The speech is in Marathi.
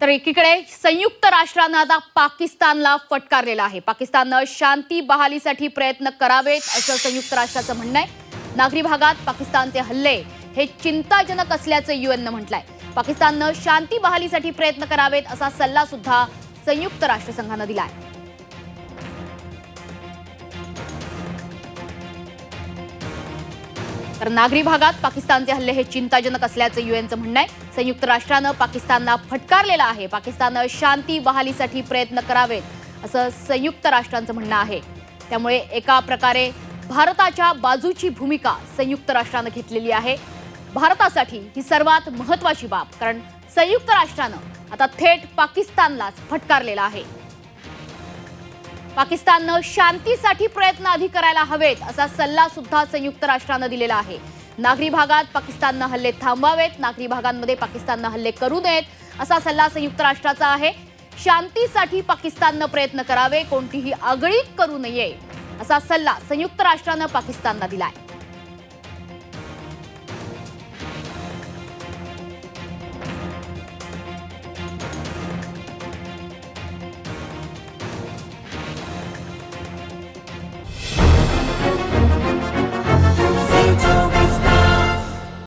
तर एकीकडे संयुक्त राष्ट्रांना आता पाकिस्तानला फटकारलेला आहे। पाकिस्ताननं शांती बहालीसाठी प्रयत्न करावेत असं संयुक्त राष्ट्राचं म्हणणं आहे। नागरी भागात पाकिस्तानचे हल्ले हे चिंताजनक असल्याचं यूएननं म्हटलंय। पाकिस्ताननं शांती बहालीसाठी प्रयत्न करावेत असा सल्ला सुद्धा संयुक्त राष्ट्रसंघानं दिलाय। तर नागरी भागात पाकिस्तानचे हल्ले हे चिंताजनक असल्याचं यूएनचं म्हणणं आहे। संयुक्त राष्ट्रानं पाकिस्तानला फटकारलेला आहे। पाकिस्ताननं शांती बहालीसाठी प्रयत्न करावेत असं संयुक्त राष्ट्रांचं म्हणणं आहे। त्यामुळे एका प्रकारे भारताच्या बाजूची भूमिका संयुक्त राष्ट्रानं घेतलेली आहे। भारतासाठी ही सर्वात महत्त्वाची बाब, कारण संयुक्त राष्ट्रानं आता थेट पाकिस्तानलाच फटकारलेला आहे। पाकिस्ताननं शांतीसाठी प्रयत्न आधी करायला हवेत असा सल्ला सुद्धा संयुक्त राष्ट्रानं दिलेला आहे। नागरी भागात पाकिस्ताननं हल्ले थांबवावेत, नागरी भागांमध्ये पाकिस्ताननं हल्ले करू नयेत असा सल्ला संयुक्त राष्ट्राचा आहे। शांतीसाठी पाकिस्ताननं प्रयत्न करावे, कोणतीही आगळीक करू नये असा सल्ला संयुक्त राष्ट्रानं पाकिस्तानला दिलाय।